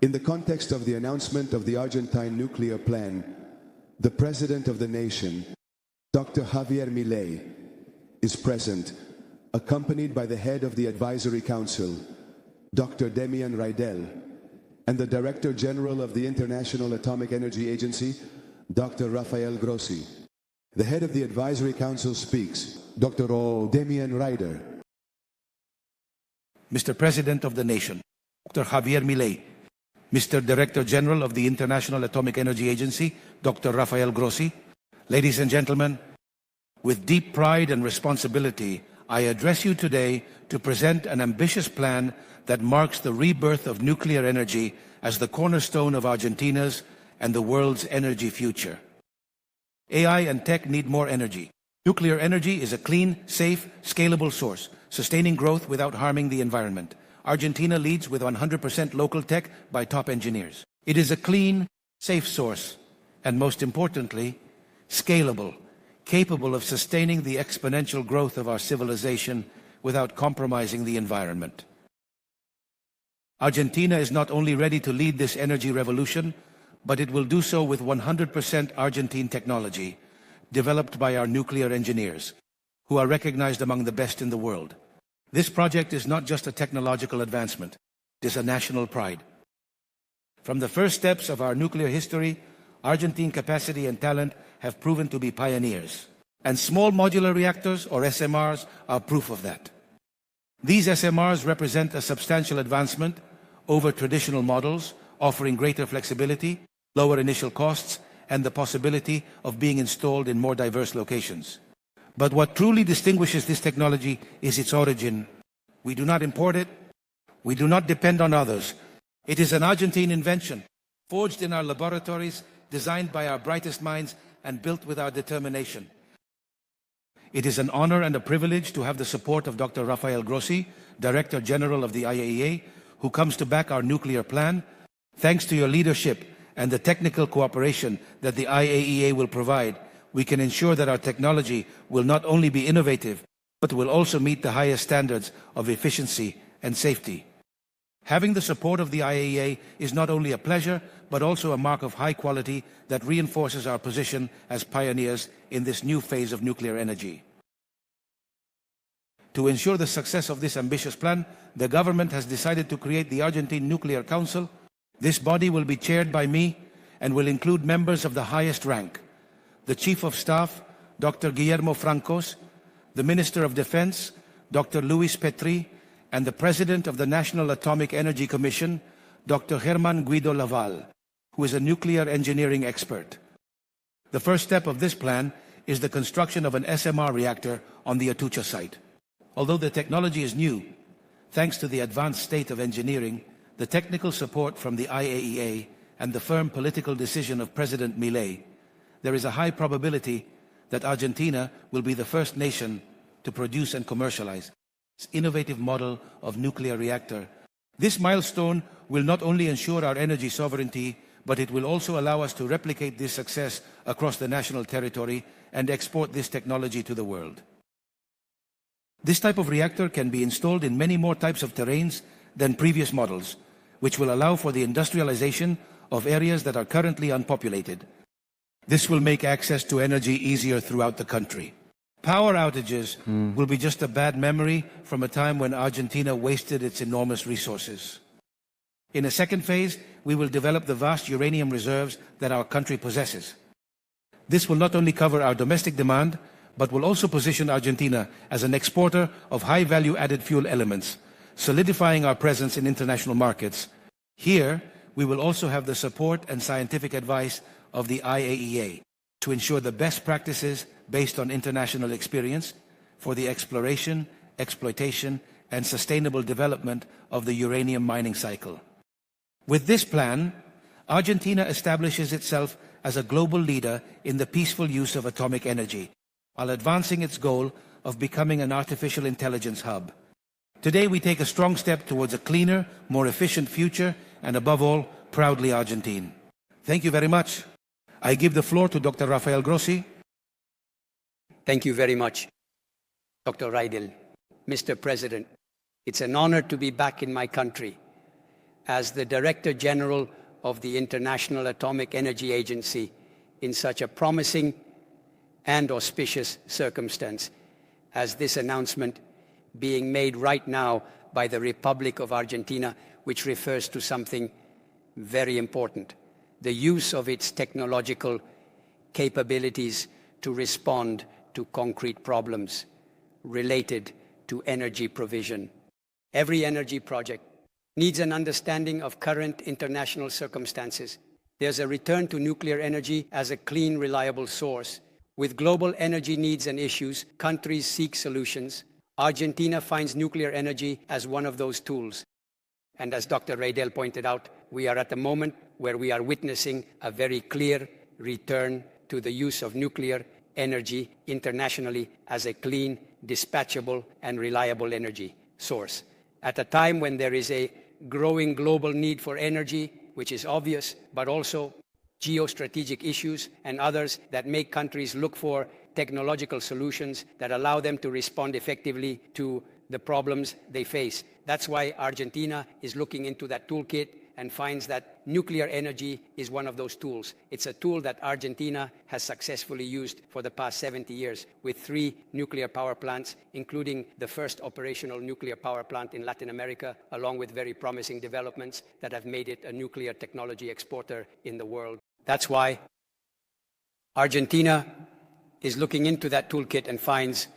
In the context of the announcement of the Argentine nuclear plan, the President of the nation, Dr. Javier Milei, is present, accompanied by the head of the Advisory Council, Dr. Demian Reidel, and the Director General of the International Atomic Energy Agency, Dr. Rafael Grossi. The head of the Advisory Council speaks, Dr. Demian Reidel. Mr. President of the nation, Dr. Javier Milei, Mr. Director General of the International Atomic Energy Agency, Dr. Rafael Grossi, ladies and gentlemen, with deep pride and responsibility, I address you today to present an ambitious plan that marks the rebirth of nuclear energy as the cornerstone of Argentina's and the world's energy future. AI and tech need more energy. Nuclear energy is a clean, safe, scalable source, sustaining growth without harming the environment. Argentina leads with 100% local tech by top engineers. It is a clean, safe source, and most importantly, scalable, capable of sustaining the exponential growth of our civilization without compromising the environment. Argentina is not only ready to lead this energy revolution, but it will do so with 100% Argentine technology, developed by our nuclear engineers, who are recognized among the best in the world. This project is not just a technological advancement, it is a national pride. From the first steps of our nuclear history, Argentine capacity and talent have proven to be pioneers. And small modular reactors, or SMRs, are proof of that. These SMRs represent a substantial advancement over traditional models, offering greater flexibility, lower initial costs, and the possibility of being installed in more diverse locations. But what truly distinguishes this technology is its origin. We do not import it. We do not depend on others. It is an Argentine invention, forged in our laboratories, designed by our brightest minds, and built with our determination. It is an honor and a privilege to have the support of Dr. Rafael Grossi, Director General of the IAEA, who comes to back our nuclear plan. Thanks to your leadership and the technical cooperation that the IAEA will provide, we can ensure that our technology will not only be innovative, but will also meet the highest standards of efficiency and safety. Having the support of the IAEA is not only a pleasure, but also a mark of high quality that reinforces our position as pioneers in this new phase of nuclear energy. To ensure the success of this ambitious plan, the government has decided to create the Argentine Nuclear Council. This body will be chaired by me and will include members of the highest rank: the Chief of Staff, Dr. Guillermo Francos, the Minister of Defense, Dr. Luis Petri, and the President of the National Atomic Energy Commission, Dr. Germán Guido Laval, who is a nuclear engineering expert. The first step of this plan is the construction of an SMR reactor on the Atucha site. Although the technology is new, thanks to the advanced state of engineering, the technical support from the IAEA, and the firm political decision of President Milei, there is a high probability that Argentina will be the first nation to produce and commercialize this innovative model of nuclear reactor. This milestone will not only ensure our energy sovereignty, but it will also allow us to replicate this success across the national territory and export this technology to the world. This type of reactor can be installed in many more types of terrains than previous models, which will allow for the industrialization of areas that are currently unpopulated. This will make access to energy easier throughout the country. Power outages will be just a bad memory from a time when Argentina wasted its enormous resources. In a second phase, we will develop the vast uranium reserves that our country possesses. This will not only cover our domestic demand, but will also position Argentina as an exporter of high-value added fuel elements, solidifying our presence in international markets. Here, we will also have the support and scientific advice of the IAEA to ensure the best practices based on international experience for the exploration, exploitation, and sustainable development of the uranium mining cycle. With this plan, Argentina establishes itself as a global leader in the peaceful use of atomic energy, while advancing its goal of becoming an artificial intelligence hub. Today, we take a strong step towards a cleaner, more efficient future, and above all, proudly Argentine. Thank you very much. I give the floor to Dr. Rafael Grossi. Thank you very much, Dr. Reidel. Mr. President, it's an honor to be back in my country. as the Director General of the International Atomic Energy Agency in such a promising and auspicious circumstance as this announcement being made right now by the Republic of Argentina, which refers to something very important: the use of its technological capabilities to respond to concrete problems related to energy provision. Every energy project needs an understanding of current international circumstances. There's a return to nuclear energy as a clean, reliable source. With global energy needs and issues, countries seek solutions. Argentina finds nuclear energy as one of those tools. And as Dr. Reidel pointed out, we are at the moment where we are witnessing a very clear return to the use of nuclear energy internationally as a clean, dispatchable, and reliable energy source. At a time when there is a growing global need for energy, which is obvious, but also geostrategic issues and others that make countries look for technological solutions that allow them to respond effectively to the problems they face. That's why Argentina is looking into that toolkit and finds that nuclear energy is one of those tools. It's a tool that Argentina has successfully used for the past 70 years with 3 nuclear power plants, including the first operational nuclear power plant in Latin America, along with very promising developments that have made it a nuclear technology exporter in the world. That's why Argentina is looking into that toolkit and finds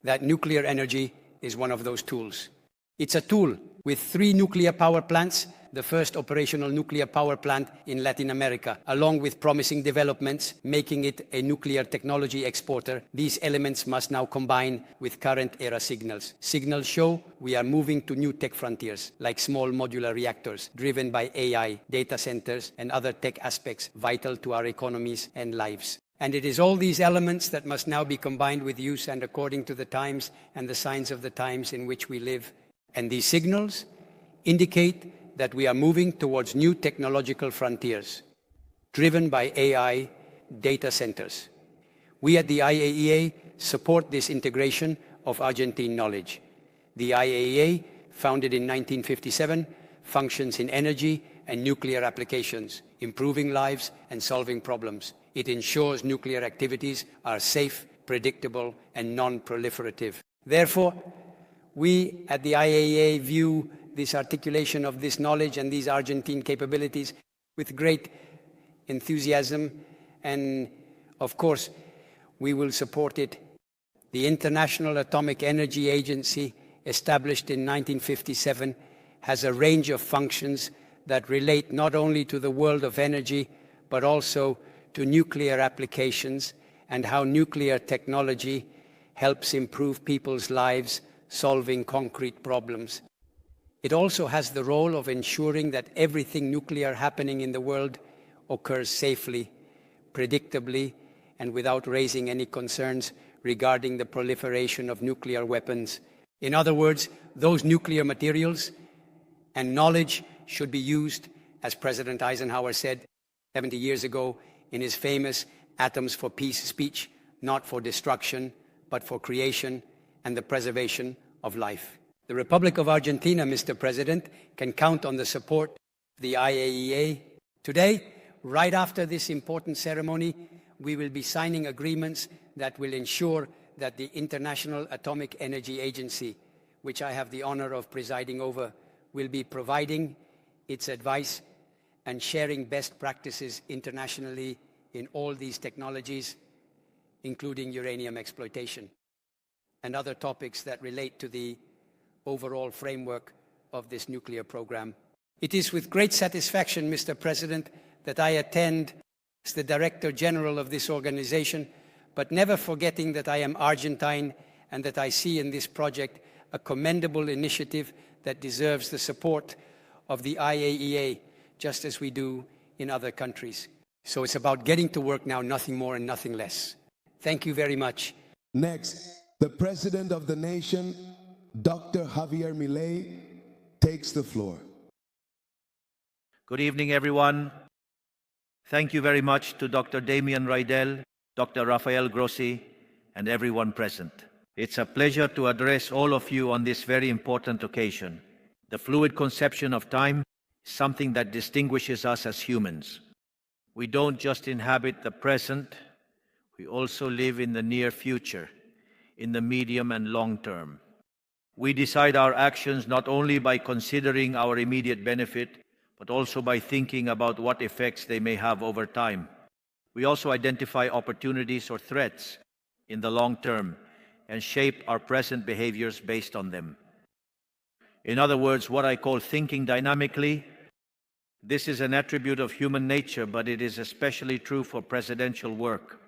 that nuclear energy is one of those tools. It's a tool with 3 nuclear power plants, the first operational nuclear power plant in Latin America, along with promising developments, making it a nuclear technology exporter. These elements must now combine with current era signals. Signals show we are moving to new tech frontiers, like small modular reactors, driven by AI, data centers, and other tech aspects vital to our economies and lives. And it is all these elements that must now be combined with use and according to the times and the signs of the times in which we live. And these signals indicate that we are moving towards new technological frontiers, driven by AI data centers. We at the IAEA support this integration of Argentine knowledge. The IAEA, founded in 1957, functions in energy and nuclear applications, improving lives and solving problems. It ensures nuclear activities are safe, predictable, and non-proliferative. Therefore, we at the IAEA view this articulation of this knowledge and these Argentine capabilities with great enthusiasm, and of course, we will support it. The International Atomic Energy Agency, established in 1957, has a range of functions that relate not only to the world of energy, but also to nuclear applications and how nuclear technology helps improve people's lives, solving concrete problems. It also has the role of ensuring that everything nuclear happening in the world occurs safely, predictably, and without raising any concerns regarding the proliferation of nuclear weapons. In other words, those nuclear materials and knowledge should be used, as President Eisenhower said 70 years ago in his famous Atoms for Peace speech, not for destruction, but for creation and the preservation of life. The Republic of Argentina, Mr. President, can count on the support of the IAEA. Today, right after this important ceremony, we will be signing agreements that will ensure that the International Atomic Energy Agency, which I have the honor of presiding over, will be providing its advice and sharing best practices internationally in all these technologies, including uranium exploitation and other topics that relate to the overall framework of this nuclear program. It is with great satisfaction, Mr. President, that I attend as the Director General of this organization, but never forgetting that I am Argentine and that I see in this project a commendable initiative that deserves the support of the IAEA, just as we do in other countries. So it's about getting to work now, nothing more and nothing less. Thank you very much. Next, the President of the nation, Dr. Javier Milei, takes the floor. Good evening, everyone. Thank you very much to Dr. Demian Reidel, Dr. Rafael Grossi, and everyone present. It's a pleasure to address all of you on this very important occasion. The fluid conception of time is something that distinguishes us as humans. We don't just inhabit the present, we also live in the near future, in the medium and long term. We decide our actions not only by considering our immediate benefit, but also by thinking about what effects they may have over time. We also identify opportunities or threats in the long term and shape our present behaviors based on them. In other words, what I call thinking dynamically. This is an attribute of human nature, but it is especially true for presidential work.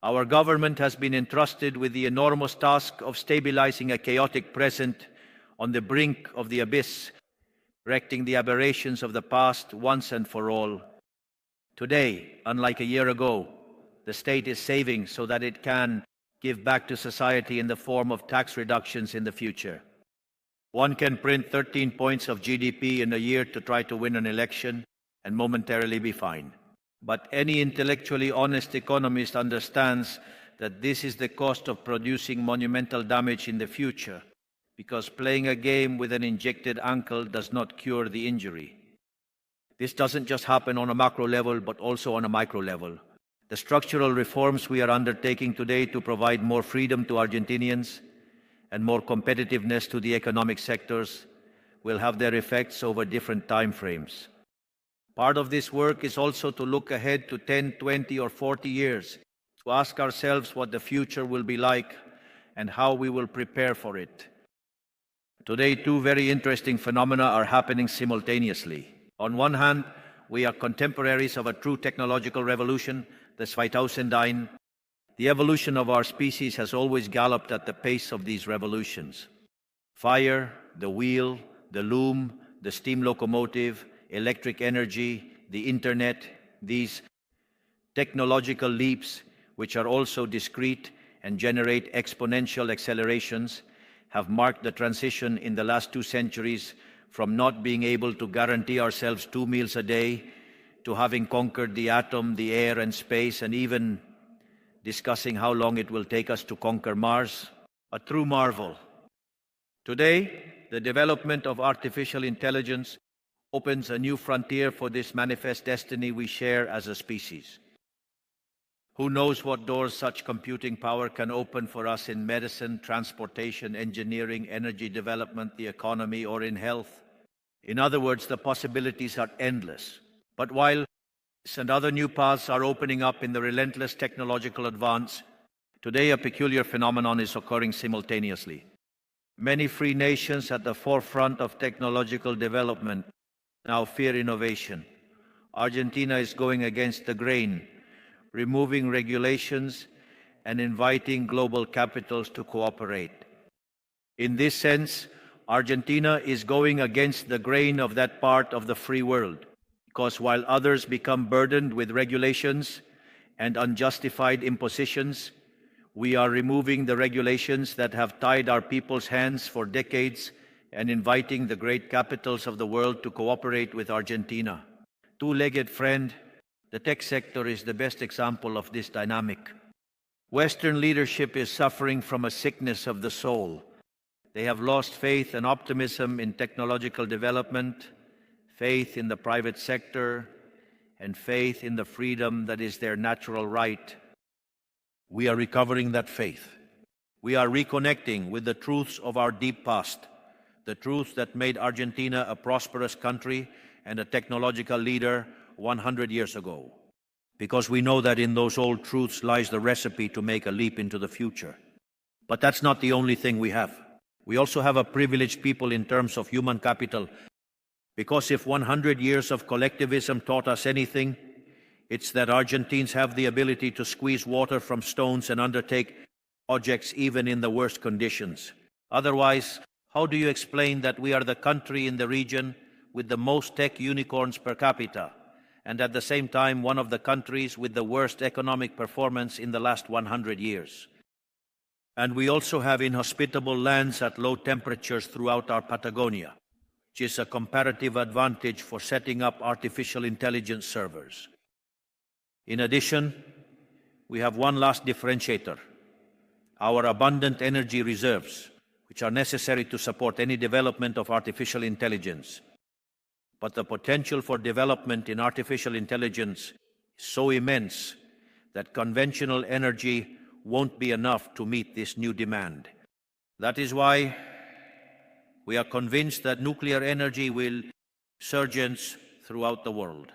Our government has been entrusted with the enormous task of stabilizing a chaotic present on the brink of the abyss, correcting the aberrations of the past once and for all. Today, unlike a year ago, the state is saving so that it can give back to society in the form of tax reductions in the future. One can print 13 points of GDP in a year to try to win an election and momentarily be fine. But any intellectually honest economist understands that this is the cost of producing monumental damage in the future, because playing a game with an injected ankle does not cure the injury. This doesn't just happen on a macro level, but also on a micro level. The structural reforms we are undertaking today to provide more freedom to Argentinians and more competitiveness to the economic sectors will have their effects over different time frames. Part of this work is also to look ahead to 10, 20, or 40 years, to ask ourselves what the future will be like and how we will prepare for it. Today, two very interesting phenomena are happening simultaneously. On one hand, we are contemporaries of a true technological revolution, the 2000. The evolution of our species has always galloped at the pace of these revolutions. Fire, the wheel, the loom, the steam locomotive, electric energy, the internet, these technological leaps, which are also discrete and generate exponential accelerations, have marked the transition in the last 2 centuries from not being able to guarantee ourselves 2 meals a day to having conquered the atom, the air, and space, and even discussing how long it will take us to conquer Mars, a true marvel. Today, the development of artificial intelligence opens a new frontier for this manifest destiny we share as a species. Who knows what doors such computing power can open for us in medicine, transportation, engineering, energy development, the economy, or in health? In other words, the possibilities are endless. But while and other new paths are opening up in the relentless technological advance, today a peculiar phenomenon is occurring simultaneously. Many free nations at the forefront of technological development now fear innovation. Argentina is going against the grain, removing regulations and inviting global capitals to cooperate. In this sense, Argentina is going against the grain of that part of the free world, because while others become burdened with regulations and unjustified impositions, we are removing the regulations that have tied our people's hands for decades and inviting the great capitals of the world to cooperate with Argentina. Two-legged friend, the tech sector is the best example of this dynamic. Western leadership is suffering from a sickness of the soul. They have lost faith and optimism in technological development, faith in the private sector, and faith in the freedom that is their natural right. We are recovering that faith. We are reconnecting with the truths of our deep past, the truths that made Argentina a prosperous country and a technological leader 100 years ago, because we know that in those old truths lies the recipe to make a leap into the future. But that's not the only thing we have. We also have a privileged people in terms of human capital, because if 100 years of collectivism taught us anything, it's that Argentines have the ability to squeeze water from stones and undertake projects even in the worst conditions. Otherwise, how do you explain that we are the country in the region with the most tech unicorns per capita, and at the same time one of the countries with the worst economic performance in the last 100 years? And we also have inhospitable lands at low temperatures throughout our Patagonia, which is a comparative advantage for setting up artificial intelligence servers. In addition, we have one last differentiator: our abundant energy reserves, which are necessary to support any development of artificial intelligence. but the potential for development in artificial intelligence is so immense that conventional energy won't be enough to meet this new demand. That is why we are convinced that nuclear energy will resurgence throughout the world.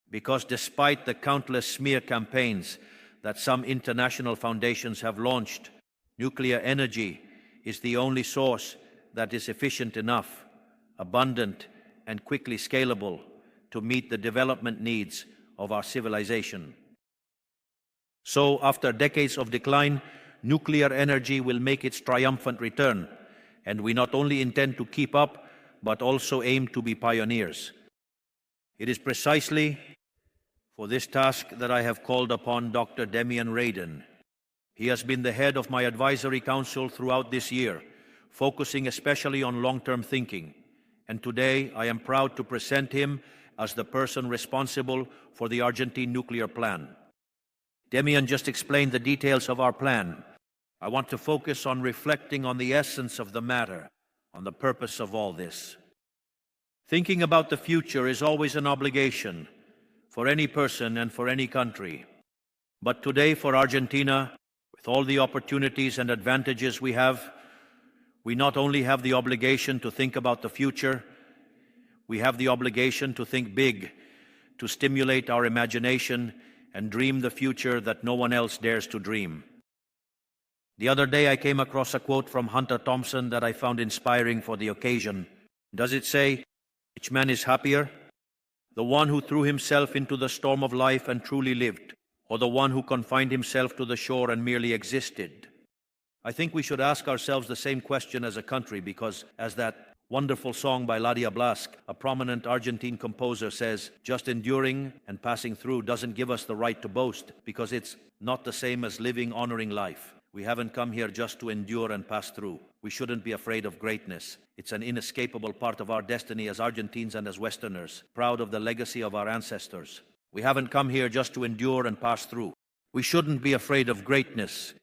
Because despite the countless smear campaigns that some international foundations have launched, nuclear energy is the only source that is efficient enough, abundant, and quickly scalable to meet the development needs of our civilization. So, after decades of decline, nuclear energy will make its triumphant return, and we not only intend to keep up, but also aim to be pioneers. It is precisely for this task that I have called upon Dr. Demian Reidel. He has been the head of my advisory council throughout this year, focusing especially on long-term thinking. And today I am proud to present him as the person responsible for the Argentine nuclear plan. Demian just explained the details of our plan. I want to focus on reflecting on the essence of the matter, on the purpose of all this. Thinking about the future is always an obligation for any person and for any country. But today, for Argentina, with all the opportunities and advantages we have, we not only have the obligation to think about the future, we have the obligation to think big, to stimulate our imagination and dream the future that no one else dares to dream. The other day I came across a quote from Hunter Thompson that I found inspiring for the occasion. Does it say, "Which man is happier? The one who threw himself into the storm of life and truly lived, or the one who confined himself to the shore and merely existed?" I think we should ask ourselves the same question as a country, because as that wonderful song by Ladia Blasque, a prominent Argentine composer, says, just enduring and passing through doesn't give us the right to boast, because it's not the same as living, honoring life. We haven't come here just to endure and pass through. We shouldn't be afraid of greatness. It's an inescapable part of our destiny as Argentines and as Westerners, proud of the legacy of our ancestors. We haven't come here just to endure and pass through. We shouldn't be afraid of greatness.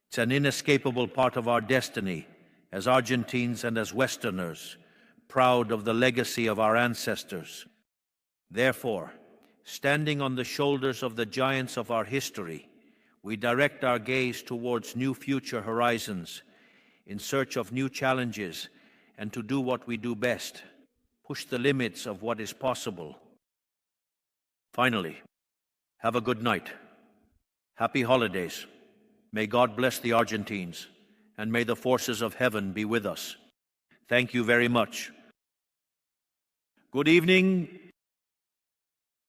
It's an inescapable part of our destiny as Argentines and as Westerners, proud of the legacy of our ancestors. Therefore, standing on the shoulders of the giants of our history, we direct our gaze towards new future horizons, in search of new challenges, and to do what we do best, push the limits of what is possible. Finally, have a good night. Happy holidays. May God bless the Argentines, and may the forces of heaven be with us. Thank you very much. Good evening.